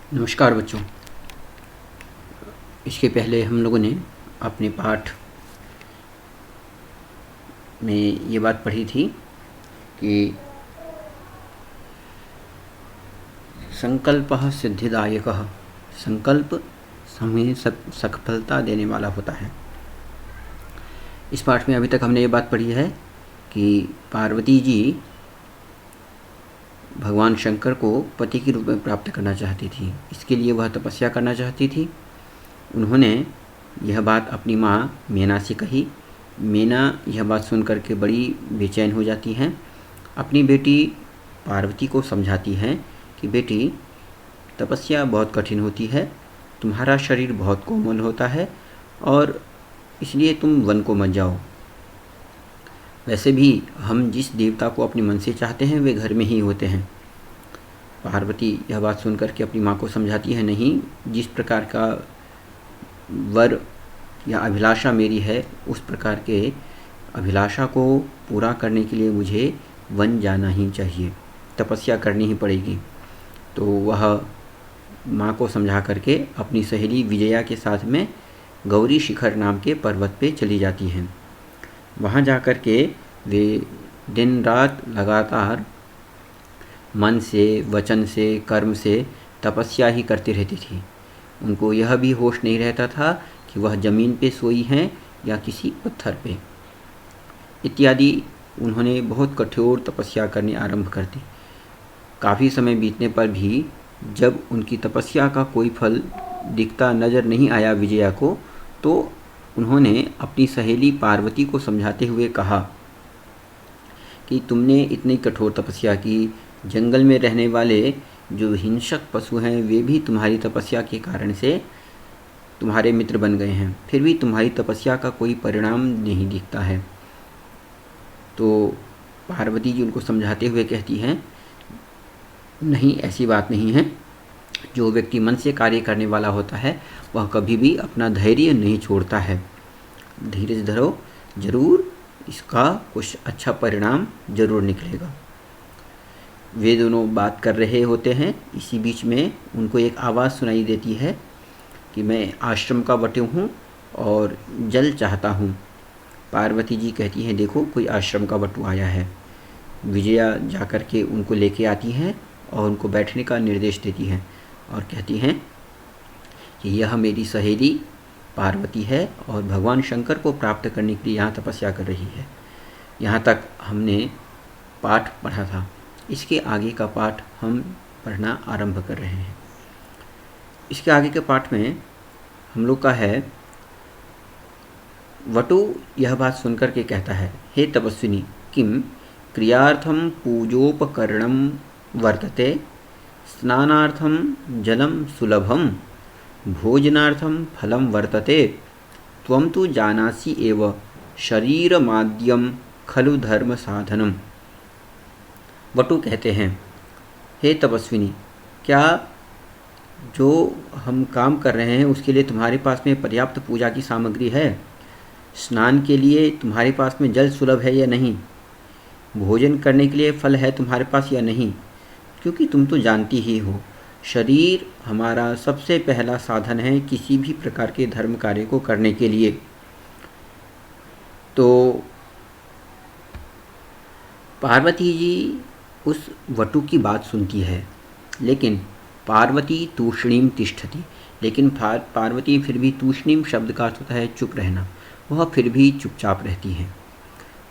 नमस्कार बच्चों। इसके पहले हम लोगों ने अपने पाठ में ये बात पढ़ी थी कि संकल्पः सिद्धिदायकः, संकल्प हमें सफलता देने वाला होता है। इस पाठ में अभी तक हमने ये बात पढ़ी है कि पार्वती जी भगवान शंकर को पति के रूप में प्राप्त करना चाहती थी। इसके लिए वह तपस्या करना चाहती थी। उन्होंने यह बात अपनी माँ मीना से कही। मीना यह बात सुनकर के बड़ी बेचैन हो जाती हैं। अपनी बेटी पार्वती को समझाती हैं कि बेटी, तपस्या बहुत कठिन होती है, तुम्हारा शरीर बहुत कोमल होता है और इसलिए तुम वन को मत जाओ। वैसे भी हम जिस देवता को अपने मन से चाहते हैं वे घर में ही होते हैं। पार्वती यह बात सुनकर के अपनी माँ को समझाती है, नहीं, जिस प्रकार का वर या अभिलाषा मेरी है उस प्रकार के अभिलाषा को पूरा करने के लिए मुझे वन जाना ही चाहिए, तपस्या करनी ही पड़ेगी। तो वह माँ को समझा करके अपनी सहेली विजया के साथ में गौरी शिखर नाम के पर्वत पे चली जाती हैं। वहाँ जा कर के वे दिन रात लगातार मन से, वचन से, कर्म से तपस्या ही करती रहती थी। उनको यह भी होश नहीं रहता था कि वह ज़मीन पे सोई हैं या किसी पत्थर पे इत्यादि। उन्होंने बहुत कठोर तपस्या करनी आरंभ कर दी। काफ़ी समय बीतने पर भी जब उनकी तपस्या का कोई फल दिखता नज़र नहीं आया विजया को, तो उन्होंने अपनी सहेली पार्वती को समझाते हुए कहा कि तुमने इतनी कठोर तपस्या की, जंगल में रहने वाले जो हिंसक पशु हैं वे भी तुम्हारी तपस्या के कारण से तुम्हारे मित्र बन गए हैं, फिर भी तुम्हारी तपस्या का कोई परिणाम नहीं दिखता है। तो पार्वती जी उनको समझाते हुए कहती हैं, नहीं, ऐसी बात नहीं है। जो व्यक्ति मन से कार्य करने वाला होता है वह कभी भी अपना धैर्य नहीं छोड़ता है। धीरज धरो, जरूर इसका कुछ अच्छा परिणाम जरूर निकलेगा। वे दोनों बात कर रहे होते हैं। इसी बीच में उनको एक आवाज़ सुनाई देती है कि मैं आश्रम का वटु हूँ और जल चाहता हूँ। पार्वती जी कहती हैं, देखो कोई आश्रम का वटु आया है। विजया जाकर के उनको लेके आती हैं और उनको बैठने का निर्देश देती हैं और कहती हैं कि यह मेरी सहेली पार्वती है और भगवान शंकर को प्राप्त करने के लिए यहाँ तपस्या कर रही है। यहाँ तक हमने पाठ पढ़ा था। इसके आगे का पाठ हम पढ़ना आरंभ कर रहे हैं। इसके आगे के पाठ में हम लोग का है, वटु यह बात सुनकर के कहता है, हे तपस्विनी, किम क्रियार्थम पूजोपकरणम वर्तते, स्नानार्थम जलम सुलभम, भोजनार्थम फलम वर्तते, त्वं तु जानासि एव शरीरमाद्यम खलु धर्म साधनम। वटु कहते हैं, हे तपस्विनी, क्या जो हम काम कर रहे हैं उसके लिए तुम्हारे पास में पर्याप्त पूजा की सामग्री है? स्नान के लिए तुम्हारे पास में जल सुलभ है या नहीं? भोजन करने के लिए फल है तुम्हारे पास या नहीं? क्योंकि तुम तो जानती ही हो, शरीर हमारा सबसे पहला साधन है किसी भी प्रकार के धर्म कार्य को करने के लिए। तो पार्वती जी उस वटु की बात सुनती है, लेकिन पार्वती तूष्णीम तिष्ठति, लेकिन पार्वती फिर भी, तूष्णीम शब्द का अर्थ होता है चुप रहना, वह फिर भी चुपचाप रहती हैं।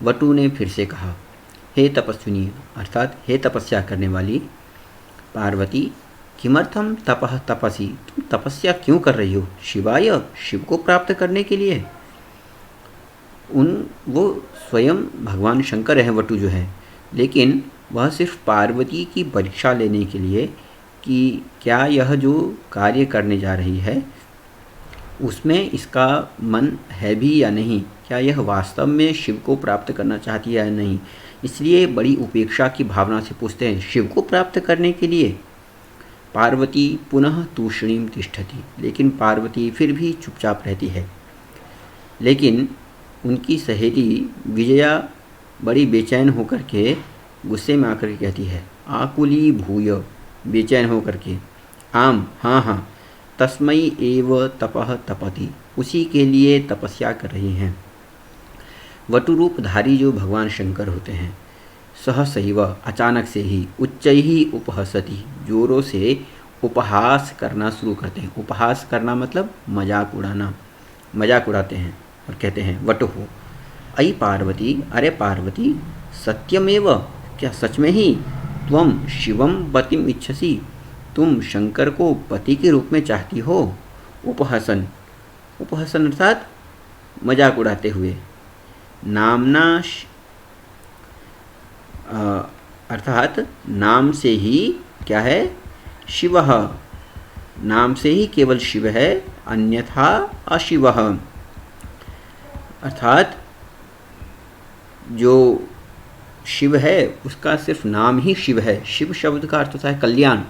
वटु ने फिर से कहा, हे तपस्विनी, अर्थात हे तपस्या करने वाली पार्वती, किमर्थम तपः तपसी, तुम तपस्या क्यों कर रही हो? शिवाय, शिव को प्राप्त करने के लिए। वो स्वयं भगवान शंकर हैं वटु जो है, लेकिन वह सिर्फ पार्वती की परीक्षा लेने के लिए कि क्या यह जो कार्य करने जा रही है उसमें इसका मन है भी या नहीं, क्या यह वास्तव में शिव को प्राप्त करना चाहती है या नहीं, इसलिए बड़ी उपेक्षा की भावना से पूछते हैं, शिव को प्राप्त करने के लिए। पार्वती पुनः तूष्णीम तिष्ठति, लेकिन पार्वती फिर भी चुपचाप रहती है। लेकिन उनकी सहेली विजया बड़ी बेचैन होकर के गुस्से में आकर के कहती है, आकुली भूय, बेचैन होकर के, आम, हाँ हाँ, तस्मै एव तपः तपति, उसी के लिए तपस्या कर रही हैं। वटुरूपधारी जो भगवान शंकर होते हैं, सहसैव अचानक से ही, उच्चैहि उपहसति, जोरों से उपहास करना शुरू करते हैं। उपहास करना मतलब मजाक उड़ाना, मजाक उड़ाते हैं और कहते हैं वटुः अयि पार्वती, अरे पार्वती, सत्यमेव, क्या सच में ही त्वं शिवं पतिम इच्छसि, तुम शंकर को पति के रूप में चाहती हो। उपहसन, उपहसन अर्थात मजाक उड़ाते हुए। नामना अर्थात नाम से ही क्या है, शिवः, नाम से ही केवल शिव है, अन्यथा अशिवः, अर्थात जो शिव है उसका सिर्फ नाम ही शिव है। शिव शब्द का अर्थ होता है कल्याण।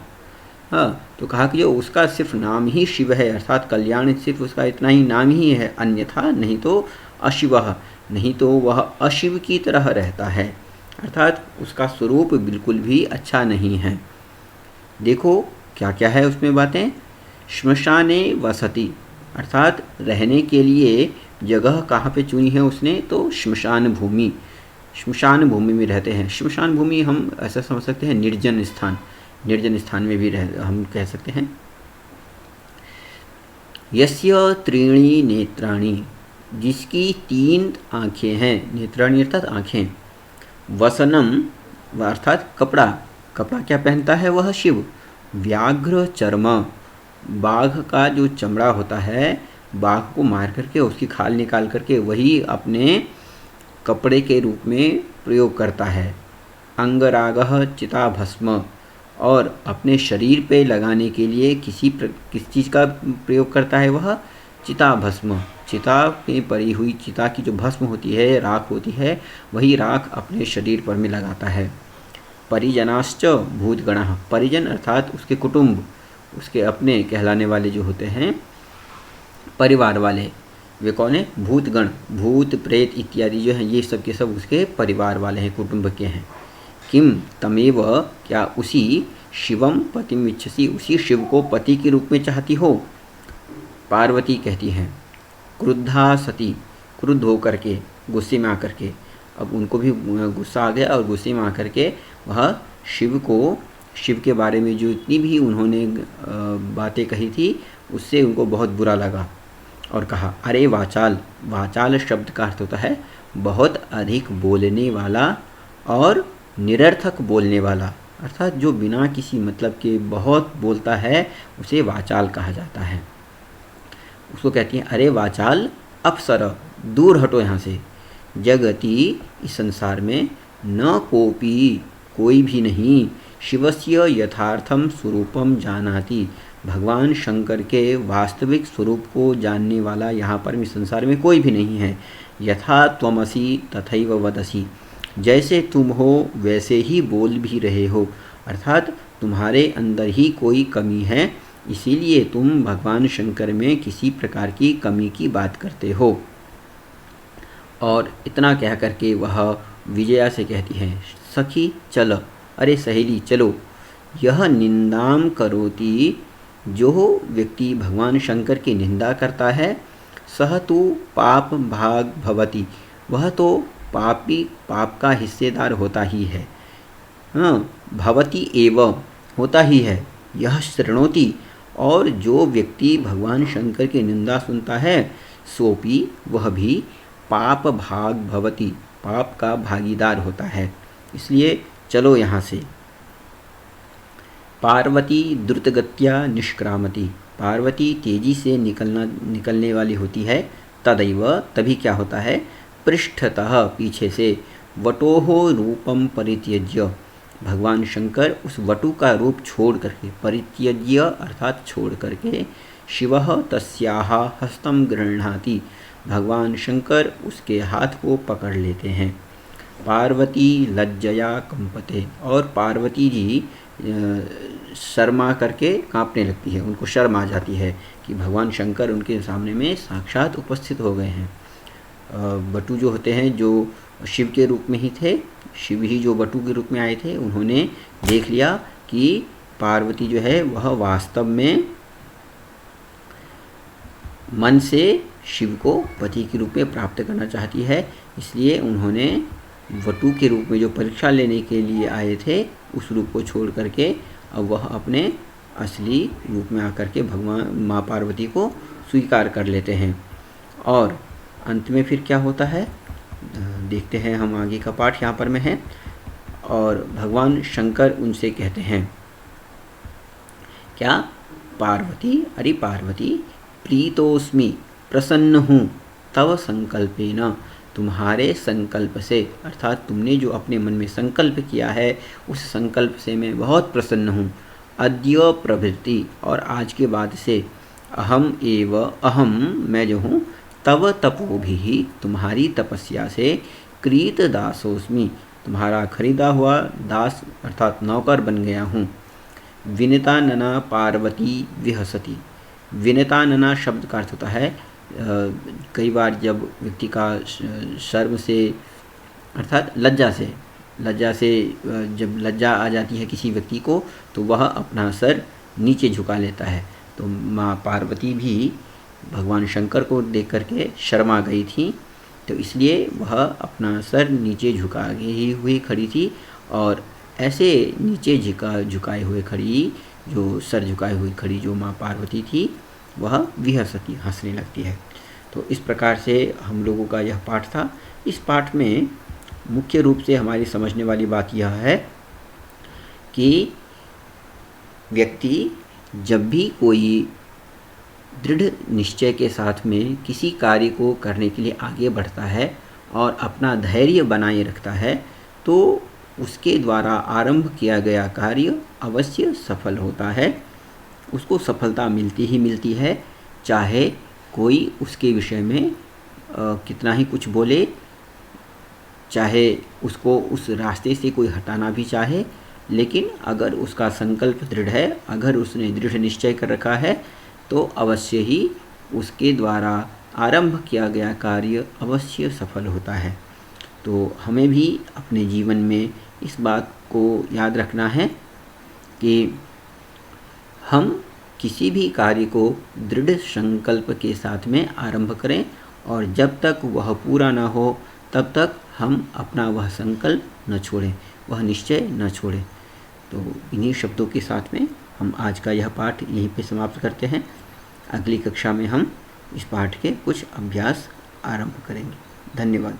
हाँ, तो कहा कि जो उसका सिर्फ नाम ही शिव है, अर्थात कल्याण सिर्फ उसका इतना ही नाम ही है, अन्यथा नहीं तो अशिवः, नहीं तो वह अशिव की तरह रहता है, अर्थात उसका स्वरूप बिल्कुल भी अच्छा नहीं है। देखो क्या क्या है उसमें बातें। श्मशाने वसति, अर्थात रहने के लिए जगह कहाँ पे चुनी है उसने, तो श्मशान भूमि, श्मशान भूमि में रहते हैं। श्मशान भूमि हम ऐसा समझ सकते हैं निर्जन स्थान, निर्जन स्थान में भी हम कह सकते हैं। यस्य त्रीणि नेत्राणि, जिसकी 3 आँखें हैं, नेत्राणि अर्थात आँखें। वसनम अर्थात कपड़ा, कपड़ा क्या पहनता है वह शिव। व्याघ्र चर्म, बाघ का जो चमड़ा होता है, बाघ को मार करके उसकी खाल निकाल करके वही अपने कपड़े के रूप में प्रयोग करता है। अंगरागः चिताभस्म, और अपने शरीर पे लगाने के लिए किस चीज़ का प्रयोग करता है वह, चिताभस्म, चिता में पड़ी हुई चिता की जो भस्म होती है, राख होती है, वही राख अपने शरीर पर में लगाता है। परिजनाश्च भूतगणः, परिजन अर्थात उसके कुटुंब, उसके अपने कहलाने वाले जो होते हैं, परिवार वाले, वे कौन है, भूतगण, भूत प्रेत इत्यादि जो हैं, ये सब के सब उसके परिवार वाले हैं, कुटुंब के हैं। किम तमेव, क्या उसी शिवम पतिम इच्छसि, उसी शिव को पति के रूप में चाहती हो। पार्वती कहती हैं क्रुद्धा सती, क्रुद्ध होकर के, गुस्से में आकर के, अब उनको भी गुस्सा आ गया और गुस्से में आकर के वह शिव को, शिव के बारे में जो इतनी भी उन्होंने बातें कही थी उससे उनको बहुत बुरा लगा और कहा अरे वाचाल, वाचाल शब्द का अर्थ होता है बहुत अधिक बोलने वाला और निरर्थक बोलने वाला, अर्थात जो बिना किसी मतलब के बहुत बोलता है उसे वाचाल कहा जाता है। उसको कहती हैं अरे वाचाल अपसर, दूर हटो यहाँ से। जगति, इस संसार में, न कोपी, कोई भी नहीं, शिवस्य यथार्थम स्वरूपम जानाति, भगवान शंकर के वास्तविक स्वरूप को जानने वाला यहाँ पर इस संसार में कोई भी नहीं है। यथा त्वमसि तथैव वदसि, जैसे तुम हो वैसे ही बोल भी रहे हो, अर्थात तुम्हारे अंदर ही कोई कमी है, इसीलिए तुम भगवान शंकर में किसी प्रकार की कमी की बात करते हो। और इतना कह करके वह विजया से कहती है सखी चल, अरे सहेली चलो। यह निंदाम करोति, जो व्यक्ति भगवान शंकर की निंदा करता है, सह तो पाप भाग भवति, वह तो पापी, पाप का हिस्सेदार होता ही है। हाँ, भवति एव, होता ही है। यह शृणोति, और जो व्यक्ति भगवान शंकर की निंदा सुनता है, सोपी, वह भी पाप भाग भवति, पाप का भागीदार होता है। इसलिए चलो यहाँ से। पार्वती द्रुतगत्या निष्क्रामति, पार्वती तेजी से निकलने वाली होती है। तदैव, तभी क्या होता है, पृष्ठतः, पीछे से, वटोः रूपम परित्यज्य, भगवान शंकर उस वटु का रूप छोड़ करके, परित्यज्य अर्थात छोड़ करके, शिवः तस्याः हस्तं गृह्णाति, भगवान शंकर उसके हाथ को पकड़ लेते हैं। पार्वती लज्जया कंपते, और पार्वती जी शर्मा करके कांपने लगती है, उनको शर्म आ जाती है कि भगवान शंकर उनके सामने में साक्षात उपस्थित हो गए हैं। बटु जो होते हैं, जो शिव के रूप में ही थे, शिव ही जो बटु के रूप में आए थे, उन्होंने देख लिया कि पार्वती जो है वह वास्तव में मन से शिव को पति के रूप में प्राप्त करना चाहती है। इसलिए उन्होंने वटु के रूप में जो परीक्षा लेने के लिए आए थे उस रूप को छोड़ करके अब वह अपने असली रूप में आकर के भगवान माँ पार्वती को स्वीकार कर लेते हैं। और अंत में फिर क्या होता है देखते हैं हम, आगे का पाठ यहाँ पर में है। और भगवान शंकर उनसे कहते हैं क्या, पार्वती, अरे पार्वती, प्रीतोस्मि, प्रसन्न हूँ तव संकल्पेन, तुम्हारे संकल्प से, अर्थात तुमने जो अपने मन में संकल्प किया है उस संकल्प से मैं बहुत प्रसन्न हूँ। अद्य प्रभृति, और आज के बाद से, अहम मैं जो हूँ, तव तपोभिः, तुम्हारी तपस्या से, क्रीत दासोस्मि, तुम्हारा खरीदा हुआ दास अर्थात नौकर बन गया हूँ। विनिता नना पार्वती विहसति, विनिता नना शब्द का अर्थ होता है कई बार जब व्यक्ति का शर्म से अर्थात लज्जा से जब लज्जा आ जाती है किसी व्यक्ति को तो वह अपना सर नीचे झुका लेता है। तो माँ पार्वती भी भगवान शंकर को देख करके शर्मा गई थी, तो इसलिए वह अपना सर नीचे झुकाए हुई खड़ी थी। और ऐसे नीचे झुकाए हुए खड़ी, जो सर झुकाए हुई खड़ी जो माँ पार्वती थी वह विहसती, हंसने लगती है। तो इस प्रकार से हम लोगों का यह पाठ था। इस पाठ में मुख्य रूप से हमारी समझने वाली बात यह है कि व्यक्ति जब भी कोई दृढ़ निश्चय के साथ में किसी कार्य को करने के लिए आगे बढ़ता है और अपना धैर्य बनाए रखता है तो उसके द्वारा आरंभ किया गया कार्य अवश्य सफल होता है। उसको सफलता मिलती ही मिलती है, चाहे कोई उसके विषय में कितना ही कुछ बोले, चाहे उसको उस रास्ते से कोई हटाना भी चाहे, लेकिन अगर उसका संकल्प दृढ़ है, अगर उसने दृढ़ निश्चय कर रखा है तो अवश्य ही उसके द्वारा आरंभ किया गया कार्य अवश्य सफल होता है। तो हमें भी अपने जीवन में इस बात को याद रखना है कि हम किसी भी कार्य को दृढ़ संकल्प के साथ में आरंभ करें और जब तक वह पूरा न हो तब तक हम अपना वह संकल्प न छोड़ें, वह निश्चय न छोड़ें। तो इन्हीं शब्दों के साथ में हम आज का यह पाठ यहीं पे समाप्त करते हैं। अगली कक्षा में हम इस पाठ के कुछ अभ्यास आरंभ करेंगे। धन्यवाद।